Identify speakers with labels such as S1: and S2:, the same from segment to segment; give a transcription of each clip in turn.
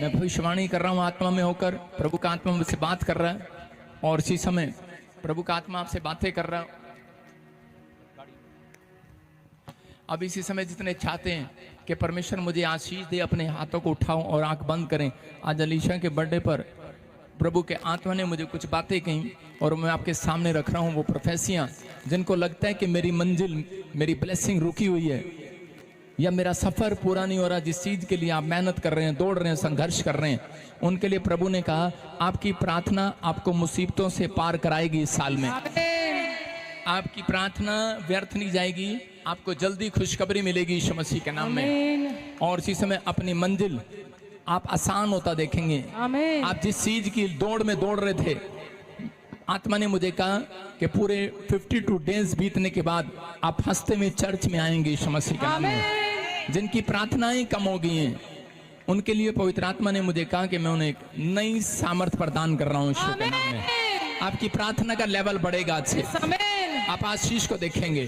S1: मैं भविष्यवाणी कर रहा हूँ आत्मा में होकर, प्रभु का आत्मा मुझसे बात कर रहा है और इसी समय प्रभु का आत्मा आपसे बातें कर रहा है। अब इसी समय जितने चाहते हैं कि परमेश्वर मुझे आशीष दे, अपने हाथों को उठाओ और आंख बंद करें। आज अलीशा के बर्थडे पर प्रभु के आत्मा ने मुझे कुछ बातें कही और मैं आपके सामने रख रहा हूं वो प्रोफेसियां जिनको लगता है कि मेरी मंजिल, मेरी ब्लेसिंग रुकी हुई है या मेरा सफर पूरा नहीं हो रहा। जिस चीज के लिए आप मेहनत कर रहे हैं, दौड़ रहे हैं, संघर्ष कर रहे हैं, उनके लिए प्रभु ने कहा आपकी प्रार्थना आपको मुसीबतों से पार कराएगी। इस साल में आपकी प्रार्थना व्यर्थ नहीं जाएगी, आपको जल्दी खुशखबरी मिलेगी यीशु मसीह के नाम में। और इसी समय अपनी मंजिल आप आसान होता देखेंगे। आप जिस चीज की दौड़ में दौड़ रहे थे, आत्मा ने मुझे कहा कि पूरे 52 डेज बीतने के बाद आप हंसते में चर्च में आएंगे यीशु मसीह के नाम में। जिनकी प्रार्थनाएं कम हो गई हैं उनके लिए पवित्र आत्मा ने मुझे कहा कि मैं उन्हें एक नई सामर्थ प्रदान कर रहा हूं यीशु के नाम में। आपकी प्रार्थना का लेवल बढ़ेगा आज से, आप आशीष को देखेंगे।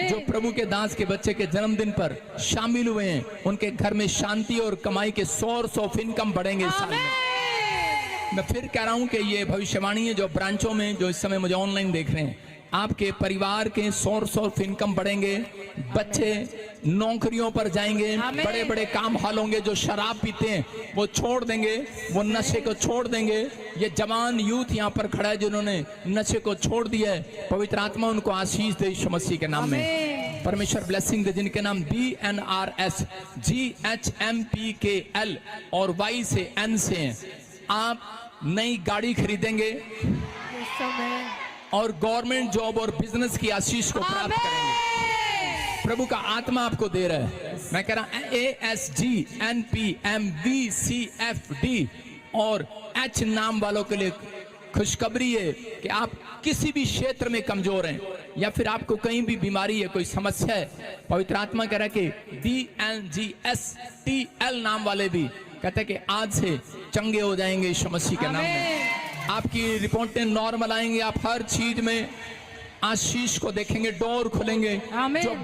S1: जो प्रभु के दास के बच्चे के जन्मदिन पर शामिल हुए हैं उनके घर में शांति और कमाई के सोर्स ऑफ इनकम बढ़ेंगे इस साल में। मैं फिर कह रहा हूं कि ये भविष्यवाणी है जो ब्रांचों में, जो इस समय मुझे ऑनलाइन देख रहे हैं, आपके परिवार के सोर्स ऑफ इनकम बढ़ेंगे। बच्चे नौकरियों पर जाएंगे, बड़े बड़े काम हाल होंगे। जो शराब पीते हैं वो छोड़ देंगे, वो नशे को छोड़ देंगे। ये जवान यूथ यहाँ पर खड़ा है जिन्होंने नशे को छोड़ दिया है, पवित्र आत्मा उनको आशीष दे यीशु मसीह के नाम में। परमेश्वर ब्लेसिंग दे। जिनके नाम BNRS GHMPKL और Y से N से हैं, आप नई गाड़ी खरीदेंगे और गवर्नमेंट जॉब और बिजनेस की आशीष को प्राप्त करेंगे। प्रभु का आत्मा आपको दे रहा है। मैं कह रहा हूं ASGNPMVCFD और H नाम वालों के लिए खुशखबरी है कि आप किसी भी क्षेत्र में कमजोर हैं या फिर आपको कहीं भी बीमारी है, कोई समस्या है, पवित्र आत्मा कह रहा है कि DNGSTL नाम वाले भी कहते हैं कि आज से चंगे हो जाएंगे यीशु मसीह के नाम में। आपकी रिपोर्टें नॉर्मल आएंगे, आप हर चीज में आशीष को देखेंगे, डोर खुलेंगे। जो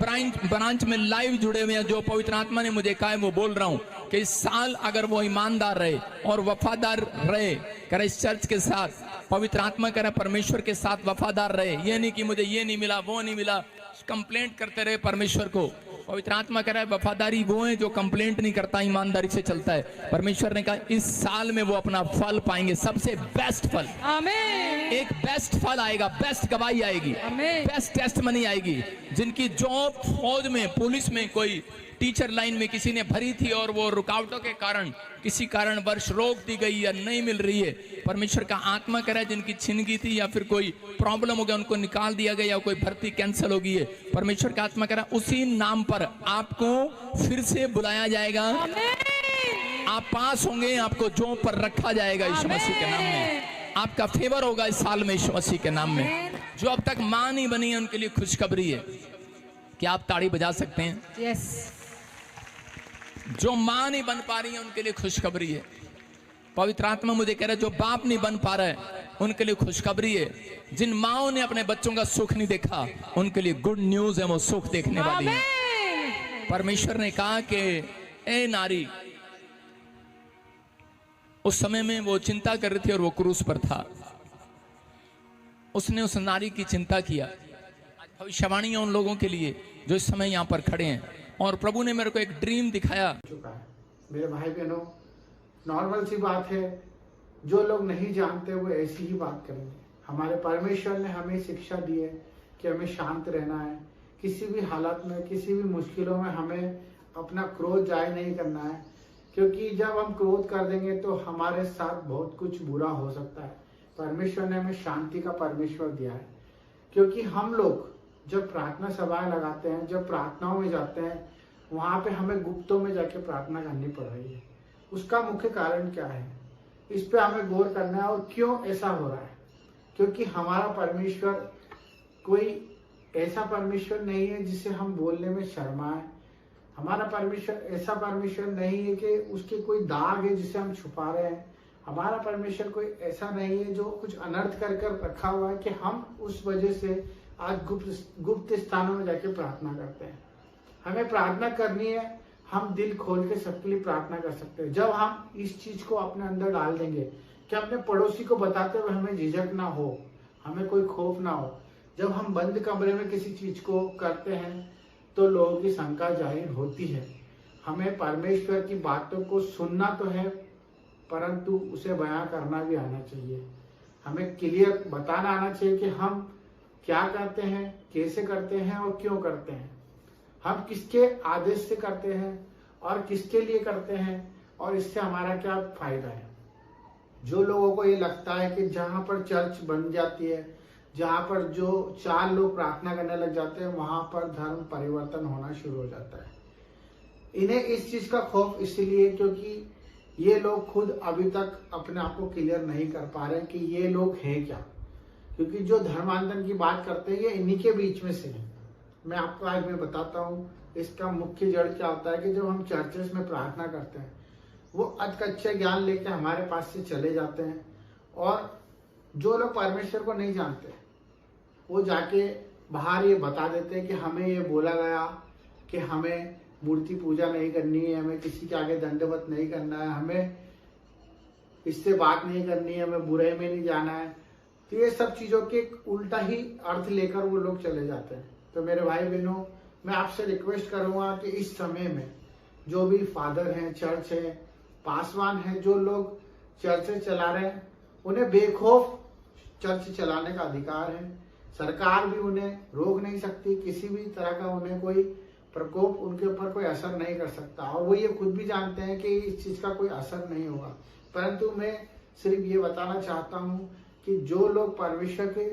S1: ब्रांच में लाइव जुड़े हुए हैं, जो पवित्र आत्मा ने मुझे कहा है वो बोल रहा हूं कि इस साल अगर वो ईमानदार रहे और वफादार रहे, करे इस चर्च के साथ, पवित्र आत्मा कह रहा है परमेश्वर के साथ वफादार रहे। ये नहीं कि मुझे ये नहीं मिला, वो नहीं मिला, कंप्लेंट करते रहे परमेश्वर को। पवित्र आत्मा कह रहा है वफादारी वो है जो कंप्लेंट नहीं करता, ईमानदारी से चलता है। परमेश्वर ने कहा इस साल में वो अपना फल पाएंगे, सबसे बेस्ट फल। एक बेस्ट फल आएगा, बेस्ट गवाही आएगी, बेस्ट टेस्टमनी आएगी। जिनकी जॉब फौज में, पुलिस में, कोई टीचर लाइन में किसी ने भरी थी और वो रुकावटों के कारण किसी कारणवश रोक दी गई या नहीं मिल रही है, परमेश्वर का आत्मा कह रहा है जिनकी छिन गई थी या फिर कोई प्रॉब्लम हो गया, उनको निकाल दिया गया या कोई भर्ती कैंसिल हो गई है, परमेश्वर का आत्मा कह रहा है उसी नाम पर आपको फिर से बुलाया जाएगा। आप पास होंगे, आपको जॉब पर रखा जाएगा यीशु मसीह के नाम में। आपका फेवर होगा इस साल में यीशु मसीह के नाम में। जो अब तक मां नहीं बनी है उनके लिए खुशखबरी है। क्या आप ताड़ी बजा सकते हैं?
S2: यस।
S1: जो मां नहीं बन पा रही है उनके लिए खुशखबरी है। पवित्र आत्मा मुझे कह रहा है जो बाप नहीं बन पा रहा है उनके लिए खुशखबरी है। जिन माओं ने अपने बच्चों का सुख नहीं देखा उनके लिए गुड न्यूज है, वो सुख देखने वाली है। परमेश्वर ने कहा कि ए नारी, उस समय में वो चिंता कर रही थी और वो क्रूस पर था, उसने उस नारी की चिंता किया। भविष्यवाणी उन लोगों के लिए जो इस समय यहाँ पर खड़े हैं, और प्रभु ने मेरे को एक ड्रीम दिखाया।
S3: चुका है मेरे भाई बहनों, नॉर्मल सी बात है, जो लोग नहीं जानते वो ऐसी ही बात करेंगे। हमारे परमेश्वर ने हमें शिक्षा दी है कि हमें शांत रहना है, किसी भी हालत में, किसी भी मुश्किलों में हमें अपना क्रोध जाहिर नहीं करना है, क्योंकि जब हम क्रोध कर देंगे तो हमारे साथ बहुत कुछ बुरा हो सकता है। परमेश्वर ने हमें शांति का परमेश्वर दिया है, क्योंकि हम लोग जब प्रार्थना सभाएं लगाते हैं, जब प्रार्थनाओं में जाते हैं, वहां पे हमें गुप्तों में जाके प्रार्थना करनी पड़ रही है। उसका मुख्य कारण क्या है, इस पे हमें गौर करना है। और क्यों ऐसा हो रहा है? क्योंकि हमारा परमेश्वर कोई ऐसा परमेश्वर नहीं है जिसे हम बोलने में शर्माए। हमारा परमेश्वर ऐसा परमेश्वर नहीं है कि उसके कोई दाग है जिसे हम छुपा रहे हैं। हमारा परमेश्वर कोई ऐसा नहीं है जो कुछ अनर्थ कर रखा हुआ है कि हम उस वजह से आज गुप्त स्थानों में जाके प्रार्थना करते हैं। हमें प्रार्थना करनी है, हम दिल खोल के सबके लिए प्रार्थना कर सकते हैं। जब हम इस चीज को अपने अंदर डाल देंगे कि अपने पड़ोसी को बताते हुए हमें झिझक ना हो, हमें कोई खौफ ना हो। जब हम बंद कमरे में किसी चीज को करते हैं तो लोगों की शंका जाहिर होती है। हमें परमेश्वर की बातों को सुनना तो है, परंतु उसे बयां करना भी आना चाहिए। हमें क्लियर बताना आना चाहिए कि हम क्या करते हैं, कैसे करते हैं और क्यों करते हैं। हम किसके आदेश से करते हैं और किसके लिए करते हैं और इससे हमारा क्या फायदा है। जो लोगों को ये लगता है कि जहां पर चर्च बन जाती है, जहां पर जो 4 लोग प्रार्थना करने लग जाते हैं, वहां पर धर्म परिवर्तन होना शुरू हो जाता है। इन्हें इस चीज का खौफ इसलिए क्योंकि ये लोग खुद अभी तक अपने आप को क्लियर नहीं कर पा रहे कि ये लोग हैं क्या। क्योंकि जो धर्मांतरण की बात करते हैं ये इन्हीं के बीच में से है। मैं आपको आज मैं बताता हूँ इसका मुख्य जड़ क्या होता है कि जब हम चर्चेस में प्रार्थना करते हैं, वो अधकच्चे ज्ञान लेके हमारे पास से चले जाते हैं, और जो लोग परमेश्वर को नहीं जानते वो जाके बाहर ये बता देते हैं कि हमें ये बोला गया कि हमें मूर्ति पूजा नहीं करनी है, हमें किसी के आगे दंडवत नहीं करना है, हमें इससे बात नहीं करनी है, हमें बुराई में नहीं जाना है। तो ये सब चीजों के उल्टा ही अर्थ लेकर वो लोग चले जाते हैं। तो मेरे भाई बहनों, मैं आपसे रिक्वेस्ट करूंगा कि इस समय में जो भी फादर हैं, चर्च है, पासवान है, जो लोग चर्चें चला रहे हैं, उन्हें बेखौफ चर्च चलाने का अधिकार है। सरकार भी उन्हें रोक नहीं सकती, किसी भी तरह का उन्हें कोई प्रकोप उनके ऊपर कोई असर नहीं कर सकता, और वो ये खुद भी जानते हैं कि इस चीज का कोई असर नहीं होगा। परंतु मैं सिर्फ ये बताना चाहता हूँ कि जो लोग परमेश्वर के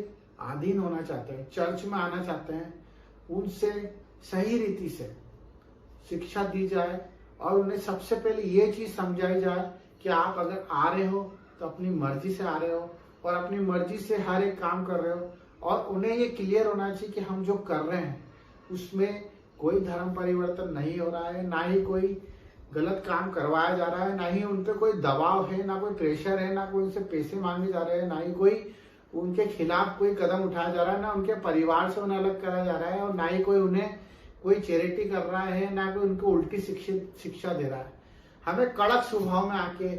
S3: अधीन होना चाहते हैं, चर्च में आना चाहते हैं, उनसे सही रीति से शिक्षा दी जाए और उन्हें सबसे पहले ये चीज समझाई जाए कि आप अगर आ रहे हो तो अपनी मर्जी से आ रहे हो और अपनी मर्जी से हर एक काम कर रहे हो, और उन्हें ये क्लियर होना चाहिए कि हम जो कर रहे हैं उसमें कोई धर्म परिवर्तन नहीं हो रहा है, ना ही कोई गलत काम करवाया जा रहा है, ना ही उन पे कोई दबाव है, ना कोई प्रेशर है, ना कोई उनसे पैसे मांगे जा रहे हैं, ना ही कोई उनके खिलाफ कोई कदम उठाया जा रहा है, ना उनके परिवार से उन्हें अलग करा जा रहा है, और ना ही कोई उन्हें कोई चैरिटी कर रहा है, ना कोई उनको उल्टी शिक्षा दे रहा है। हमें कड़क स्वभाव में आके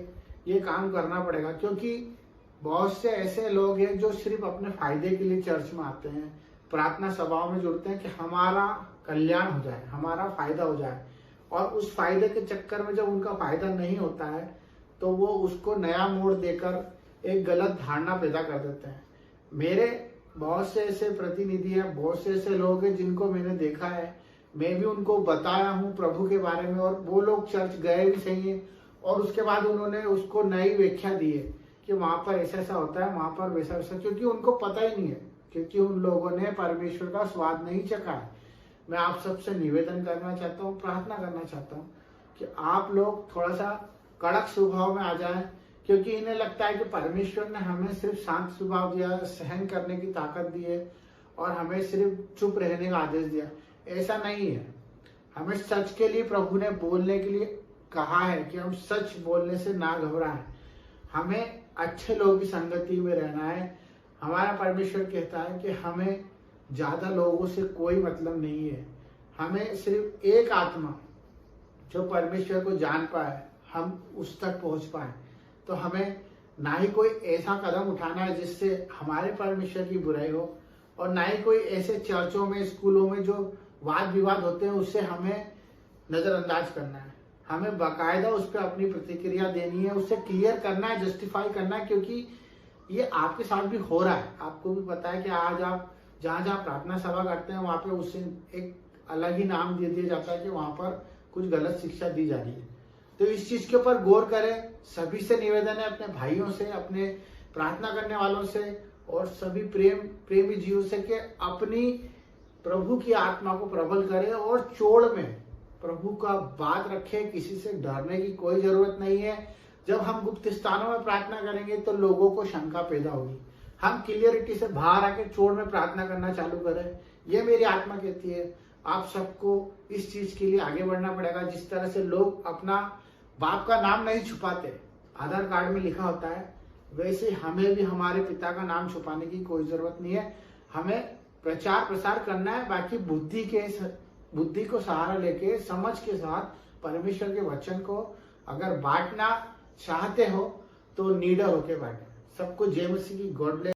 S3: ये काम करना पड़ेगा, क्योंकि बहुत से ऐसे लोग हैं जो सिर्फ अपने फायदे के लिए चर्च में आते हैं, प्रार्थना सभाओं में जुड़ते हैं कि हमारा कल्याण हो जाए, हमारा फायदा हो जाए, और उस फायदे के चक्कर में जब उनका फायदा नहीं होता है तो वो उसको नया मोड़ देकर एक गलत धारणा पैदा कर देते हैं। मेरे बहुत से ऐसे प्रतिनिधि हैं, बहुत से ऐसे लोग हैं जिनको मैंने देखा है, मैं भी उनको बताया हूँ प्रभु के बारे में, और वो लोग चर्च गए भी सही है और उसके बाद उन्होंने उसको नई व्याख्या दी है कि वहां पर ऐसा ऐसा होता है, वहां पर वैसा वैसा, क्योंकि उनको पता ही नहीं है, क्योंकि उन लोगों ने परमेश्वर का स्वाद नहीं चखा है। मैं आप सबसे निवेदन करना चाहता हूँ, प्रार्थना करना चाहता हूँ कि आप लोग थोड़ा सा कड़क स्वभाव में आ जाएं, क्योंकि इन्हें लगता है कि परमेश्वर ने हमें सिर्फ शांत स्वभाव दिया, सहन करने की ताकत दी है और हमें सिर्फ चुप रहने का आदेश दिया। ऐसा नहीं है। हमें सच के लिए प्रभु ने बोलने के लिए कहा है कि हम सच बोलने से ना घबराएं। हमें अच्छे लोगों की संगति में रहना है। हमारा परमेश्वर कहता है कि हमें ज्यादा लोगों से कोई मतलब नहीं है, हमें सिर्फ एक आत्मा जो परमेश्वर को जान पाए, हम उस तक पहुंच पाए। तो हमें ना ही कोई ऐसा कदम उठाना है जिससे हमारे परमेश्वर की बुराई हो, और ना ही कोई ऐसे चर्चों में, स्कूलों में जो वाद विवाद होते हैं उससे हमें नजरअंदाज करना है। हमें बाकायदा उस पर अपनी प्रतिक्रिया देनी है, उससे क्लियर करना है, जस्टिफाई करना है, क्योंकि ये आपके साथ भी हो रहा है। आपको भी पता है कि आज आप जहाँ जहाँ प्रार्थना सभा करते हैं वहां पे उससे एक अलग ही नाम दे दिया जाता है कि वहां पर कुछ गलत शिक्षा दी जा रही है। तो इस चीज के ऊपर गौर करें। सभी से निवेदन है, अपने भाइयों से, अपने प्रार्थना करने वालों से और सभी प्रेमी जीवों से कि अपनी प्रभु की आत्मा को प्रबल करें और चोड़ में प्रभु का बात रखें। किसी से डरने की कोई जरूरत नहीं है। जब हम गुप्त स्थानों में प्रार्थना करेंगे तो लोगों को शंका पैदा होगी। हम क्लियरिटी से बाहर आके चोड़ में प्रार्थना करना चालू करें। ये मेरी आत्मा कहती है। आप सबको इस चीज के लिए आगे बढ़ना पड़ेगा। जिस तरह से लोग अपना बाप का नाम नहीं छुपाते, आधार कार्ड में लिखा होता है, वैसे हमें भी हमारे पिता का नाम छुपाने की कोई जरूरत नहीं है। हमें प्रचार प्रसार करना है। बाकी बुद्धि को सहारा लेके समझ के साथ परमेश्वर के वचन को अगर बांटना चाहते हो तो नीडर होके बांटे। सबको जय मसीह की। God bless.